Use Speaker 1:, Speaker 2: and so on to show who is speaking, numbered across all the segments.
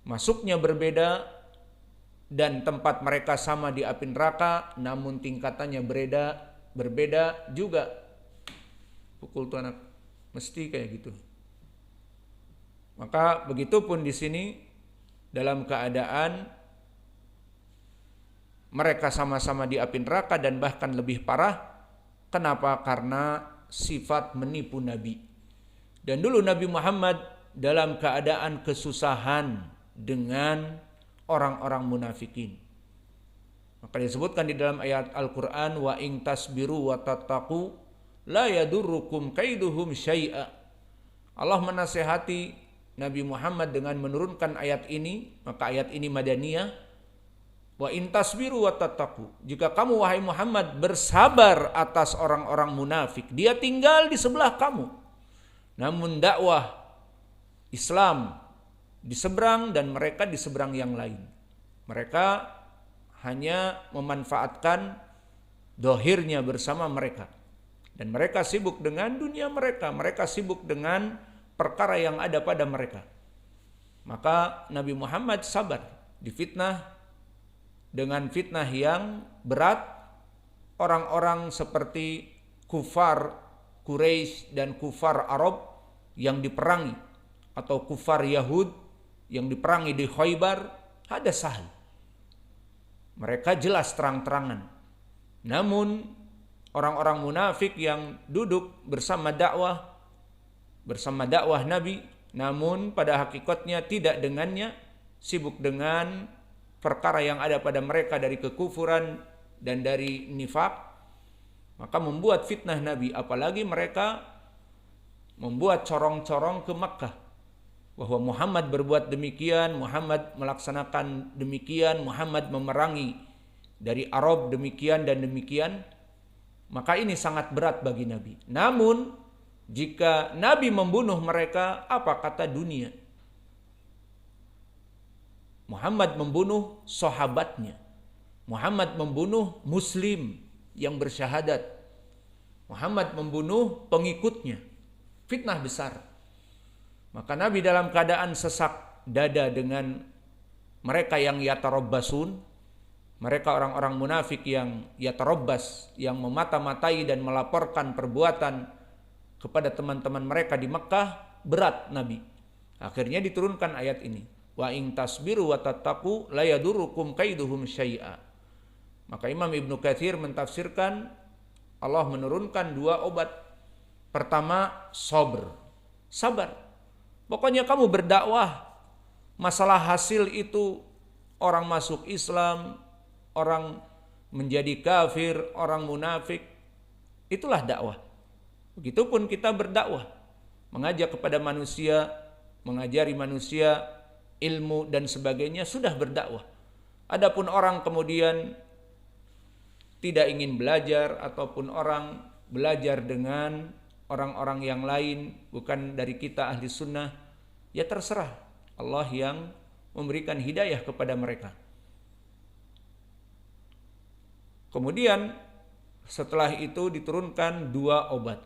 Speaker 1: masuknya berbeda dan tempat mereka sama di api neraka, namun tingkatannya berbeda juga. Pukul tuh anak, mesti kayak gitu. Maka begitupun di sini dalam keadaan mereka sama-sama di api neraka dan bahkan lebih parah. Kenapa? Karena sifat menipu Nabi. Dan dulu Nabi Muhammad dalam keadaan kesusahan dengan orang-orang munafikin. Maka disebutkan di dalam ayat Al-Quran, wa in tasbiru wa tattaqu la yadurrukum kaiduhum syai'a. Allah menasihati Nabi Muhammad dengan menurunkan ayat ini, maka ayat ini Madaniyah. Wa in tasbiru wa tattaqu, jika kamu wahai Muhammad bersabar atas orang-orang munafik, dia tinggal di sebelah kamu, namun dakwah Islam di seberang dan mereka di seberang yang lain. Mereka hanya memanfaatkan dohirnya bersama mereka, dan mereka sibuk dengan dunia mereka, mereka sibuk dengan perkara yang ada pada mereka. Maka Nabi Muhammad sabar difitnah dengan fitnah yang berat. Orang-orang seperti kufar Quraisy dan kufar Arab yang diperangi, atau kufar Yahud yang diperangi di Khaybar, ada sahal. Mereka jelas terang-terangan. Namun orang-orang munafik yang duduk bersama dakwah Nabi, namun pada hakikatnya tidak dengannya, sibuk dengan perkara yang ada pada mereka dari kekufuran dan dari nifak, maka membuat fitnah Nabi. Apalagi mereka membuat corong-corong ke Makkah bahwa Muhammad berbuat demikian, Muhammad melaksanakan demikian, Muhammad memerangi dari Arab demikian dan demikian. Maka ini sangat berat bagi Nabi. Namun jika Nabi membunuh mereka, apa kata dunia? Muhammad membunuh sahabatnya, Muhammad membunuh muslim yang bersyahadat, Muhammad membunuh pengikutnya. Fitnah besar. Maka Nabi dalam keadaan sesak dada dengan mereka yang yatarabbasun, mereka orang-orang munafik yang yatarabbas, yang memata-matai dan melaporkan perbuatan kepada teman-teman mereka di Mekkah, berat Nabi. Akhirnya diturunkan ayat ini. Wa in tasbiru wa tattaqu la yadurrukum kaiduhum syai'a. Maka Imam Ibnu Katsir mentafsirkan Allah menurunkan dua obat. Pertama, sabr. Sabar. Pokoknya kamu berdakwah, masalah hasil itu orang masuk Islam, orang menjadi kafir, orang munafik, itulah dakwah. Begitupun kita berdakwah, mengajak kepada manusia, mengajari manusia ilmu dan sebagainya, sudah berdakwah. Adapun orang kemudian tidak ingin belajar, ataupun orang belajar dengan orang-orang yang lain bukan dari kita ahli sunnah, ya terserah, Allah yang memberikan hidayah kepada mereka. Kemudian setelah itu diturunkan dua obat.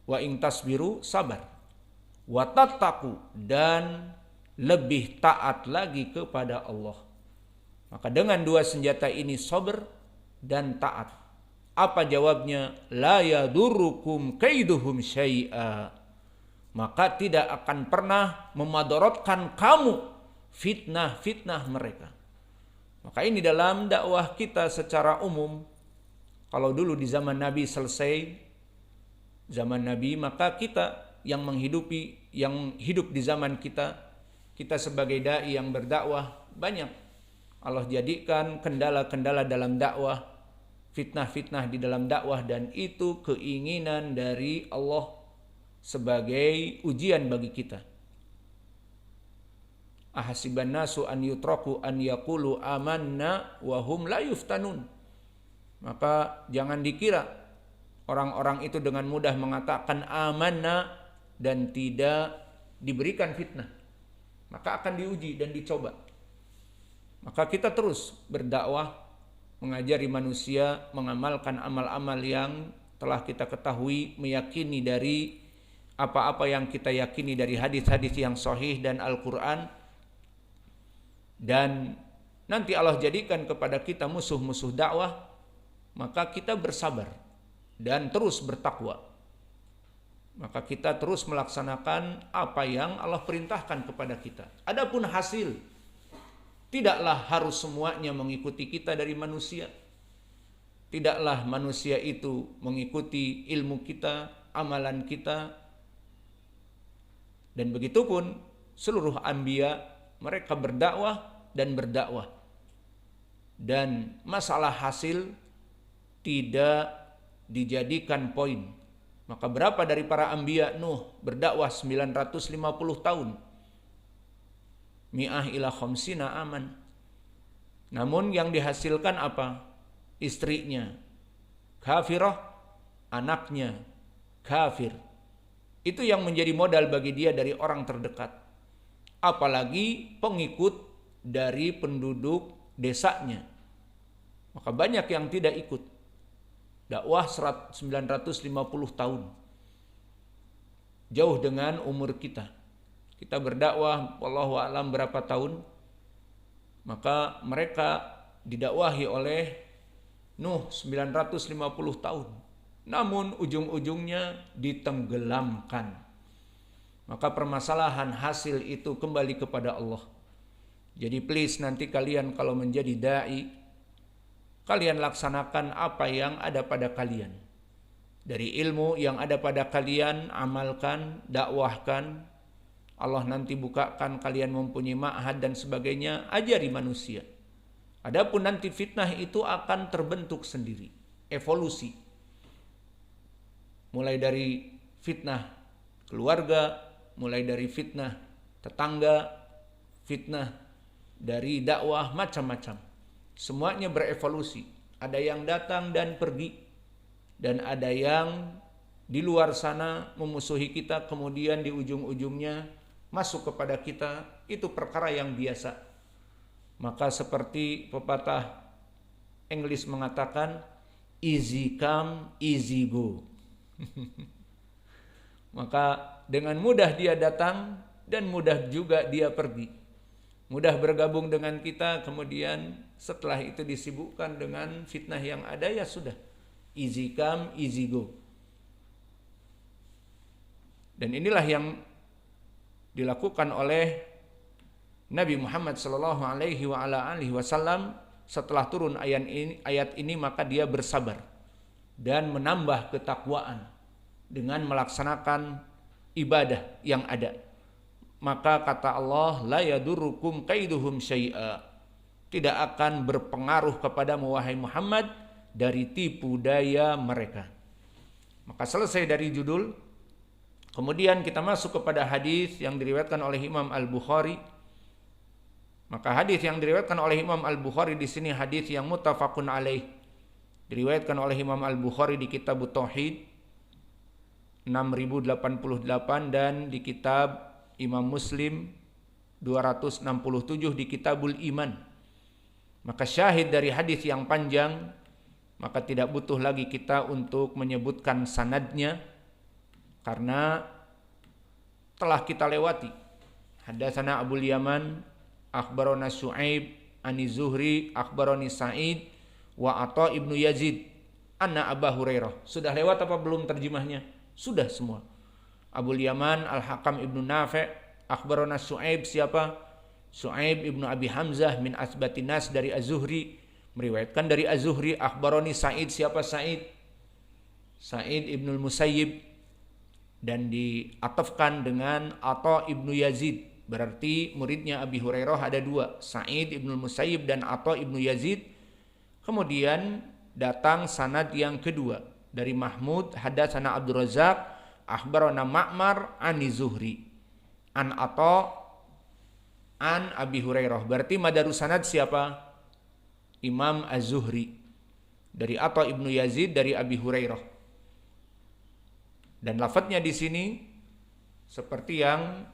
Speaker 1: Wa in tasbiru, sabar. Wa tattaqu, dan lebih taat lagi kepada Allah. Maka dengan dua senjata ini, sabar dan taat. Apa jawabnya? La yadurrukum kaiduhum syai'a. Maka tidak akan pernah memadaratkan kamu fitnah-fitnah mereka. Maka ini dalam dakwah kita secara umum. Kalau dulu di zaman Nabi selesai zaman Nabi, maka kita yang hidup di zaman kita sebagai dai yang berdakwah, banyak Allah jadikan kendala-kendala dalam dakwah, fitnah-fitnah di dalam dakwah, dan itu keinginan dari Allah sebagai ujian bagi kita. Ahasiban nasu an yutraku an yaqulu amanna wa hum la yuftanun. Maka jangan dikira orang-orang itu dengan mudah mengatakan amanna dan tidak diberikan fitnah. Maka akan diuji dan dicoba. Maka kita terus berdakwah, mengajari manusia, mengamalkan amal-amal yang telah kita ketahui, meyakini dari apa-apa yang kita yakini dari hadis-hadis yang sahih dan Al-Quran. dan nanti Allah jadikan kepada kita musuh-musuh dakwah, maka kita bersabar dan terus bertakwa. Maka kita terus melaksanakan apa yang Allah perintahkan kepada kita. Adapun hasil, tidaklah harus semuanya mengikuti kita dari manusia. Tidaklah manusia itu mengikuti ilmu kita, amalan kita. Dan begitu pun seluruh anbiya, mereka berdakwah dan berdakwah. Dan masalah hasil tidak dijadikan poin. Maka berapa dari para anbiya? Nuh berdakwah 950 tahun. Mi'ah ila khamsina aman. Namun yang dihasilkan apa? Istrinya kafirah, anaknya kafir. Itu yang menjadi modal bagi dia dari orang terdekat. Apalagi pengikut dari penduduk desanya. Maka banyak yang tidak ikut. Dakwah 950 tahun. Jauh dengan umur kita. Kita berdakwah wallahu a'lam berapa tahun. Maka mereka didakwahi oleh Nuh 950 tahun. Namun ujung-ujungnya ditenggelamkan. Maka permasalahan hasil itu kembali kepada Allah. Jadi please nanti kalian kalau menjadi da'i, kalian laksanakan apa yang ada pada kalian. Dari ilmu yang ada pada kalian, amalkan, dakwahkan. Allah nanti bukakan kalian mempunyai ma'had dan sebagainya, ajari manusia. Adapun nanti fitnah itu akan terbentuk sendiri, evolusi. Mulai dari fitnah keluarga, mulai dari fitnah tetangga, fitnah dari dakwah, macam-macam. Semuanya berevolusi. Ada yang datang dan pergi. Dan ada yang di luar sana memusuhi kita, kemudian di ujung-ujungnya masuk kepada kita. Itu perkara yang biasa. Maka seperti pepatah Inggris mengatakan, easy come, easy go. Maka dengan mudah dia datang dan mudah juga dia pergi. Mudah bergabung dengan kita, kemudian setelah itu disibukkan dengan fitnah yang ada, ya sudah. Easy come, easy go. Dan inilah yang dilakukan oleh Nabi Muhammad SAW setelah turun ayat ini, maka dia bersabar dan menambah ketakwaan dengan melaksanakan ibadah yang ada. Maka kata Allah, la yadurukum kaiduhum syai'a. Tidak akan berpengaruh kepadamu wahai Muhammad dari tipu daya mereka. Maka selesai dari judul. Kemudian kita masuk kepada hadis yang diriwayatkan oleh Imam Al-Bukhari. Maka hadis yang diriwayatkan oleh Imam Al-Bukhari di sini hadis yang muttafaqun alaih. Diriwayatkan oleh Imam Al-Bukhari di Kitab Tauhid 6088 dan di kitab Imam Muslim 267 di Kitabul Iman. Maka syahid dari hadis yang panjang, maka tidak butuh lagi kita untuk menyebutkan sanadnya karena telah kita lewati. Hadatsana Abul Yaman, akhbarana Syu'aib, ani Zuhri, akhbarani Sa'id wa Atha ibnu Yazid, anna Abu Hurairah. Sudah lewat apa belum terjemahnya? Sudah semua. Abul Yaman Al-Hakam ibnu Nafi', akhbarana Syu'aib, siapa? Syu'aib ibnu Abi Hamzah min asbatinas dari Az-Zuhri, meriwayatkan dari Az-Zuhri. Akhbarani Sa'id, siapa Sa'id? Sa'id ibnu Musayyib, dan diatafkan dengan Atha ibnu Yazid. Berarti muridnya Abi Hurairah ada dua, Sa'id ibnu Musayyib dan Atha ibnu Yazid. Kemudian datang sanad yang kedua dari Mahmud, hadatsana Abdul Razzaq, akhbarana Ma'mar ani Zuhri an Atha an Abi Hurairah. Berarti madarus sanad siapa? Imam Az-Zuhri dari Atha ibnu Yazid dari Abi Hurairah. Dan lafadznya di sini seperti yang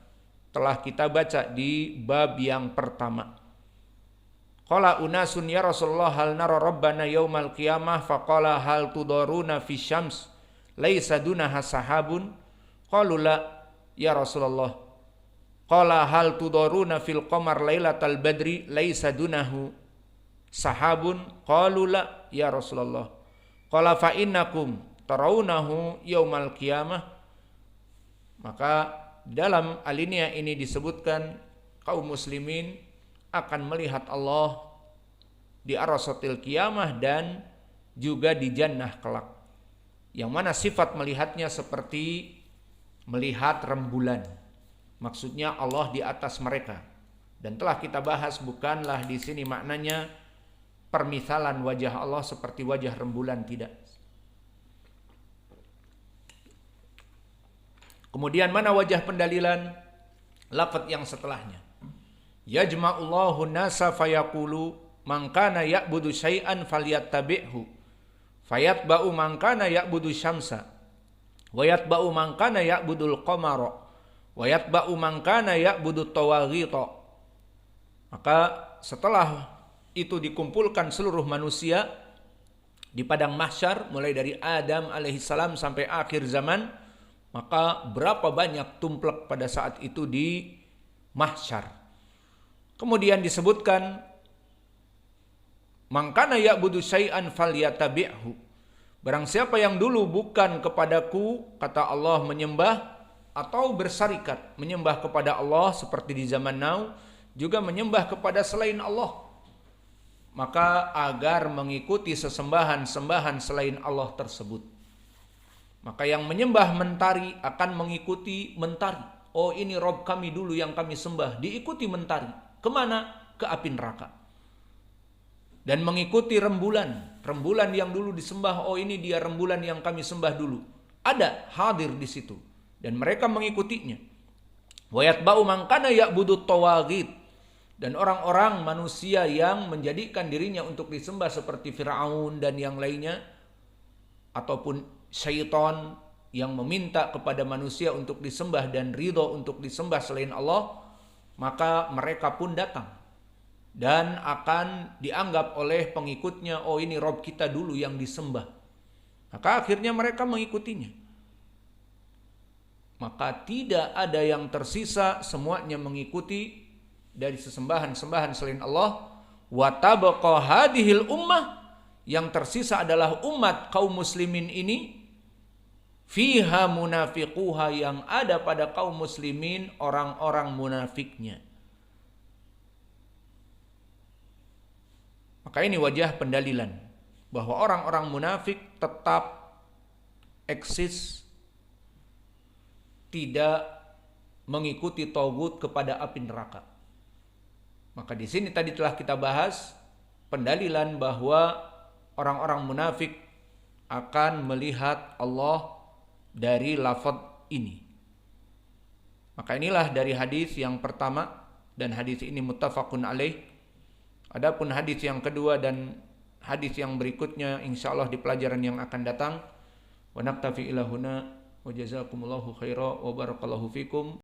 Speaker 1: telah kita baca di bab yang pertama. Qala unasun ya Rasulullah hal nara rabbana yaumal qiyamah faqala hal tudaruna fi syams laisa dunaha sahabun. Qalu la ya Rasulullah. Qala hal tudaruna fil qamar lailatal badri laisa dunahu sahabun? Qalu la ya Rasulullah. Qala fa innakum tarawunahu yaumal qiyamah. Maka dalam alinea ini disebutkan kaum muslimin akan melihat Allah di arasatil qiyamah dan juga di jannah kelak. Yang mana sifat melihatnya seperti melihat rembulan. Maksudnya Allah di atas mereka. Dan telah kita bahas, bukanlah di sini maknanya permisalan wajah Allah seperti wajah rembulan, tidak. Kemudian mana wajah pendalilan? Lafaz yang setelahnya. Yajma'ullahu nasa fayaqulu man kana ya'budu syai'an falyattabi'hu fayatba'u man kana ya'budu syamsa wa yatba'u man kana ya'budul qamara wa yatba'u man kana ya'budut tawaghita. Maka setelah itu dikumpulkan seluruh manusia di padang mahsyar mulai dari Adam alaihissalam sampai akhir zaman, maka berapa banyak tumplek pada saat itu di mahsyar. Kemudian disebutkan man kana ya'budu syai'an falyatabi'hu. Barang siapa yang dulu bukan kepadaku, kata Allah, menyembah atau bersarikat menyembah kepada Allah seperti di zaman now, juga menyembah kepada selain Allah, maka agar mengikuti sesembahan-sembahan selain Allah tersebut. Maka yang menyembah mentari akan mengikuti mentari. Oh, ini Rob kami dulu yang kami sembah, diikuti mentari. Kemana? Ke api neraka. Dan mengikuti rembulan. Rembulan yang dulu disembah, oh ini dia rembulan yang kami sembah dulu. Ada, hadir di situ. Dan mereka mengikutinya. Wa yatba'u man kana ya'budu tawaghit. Dan orang-orang manusia yang menjadikan dirinya untuk disembah seperti Fir'aun dan yang lainnya, ataupun syaitan yang meminta kepada manusia untuk disembah dan ridho untuk disembah selain Allah, maka mereka pun datang dan akan dianggap oleh pengikutnya, oh ini Rob kita dulu yang disembah. Maka akhirnya mereka mengikutinya. Maka tidak ada yang tersisa, semuanya mengikuti dari sesembahan-sembahan selain Allah. Wa tabqa hadhil ummah, yang tersisa adalah umat kaum muslimin ini, fiha munafiquha, yang ada pada kaum muslimin orang-orang munafiknya. Maka ini wajah pendalilan bahwa orang-orang munafik tetap eksis, tidak mengikuti tauhid kepada api neraka. Maka di sini tadi telah kita bahas pendalilan bahwa orang-orang munafik akan melihat Allah dari lafaz ini. Maka inilah dari hadis yang pertama, dan hadis ini muttafaqun alaih. Adapun hadis yang kedua dan hadis yang berikutnya insyaallah di pelajaran yang akan datang. Wa naktafi ila huna wa jazakumullahu khaira wa barakallahu fikum.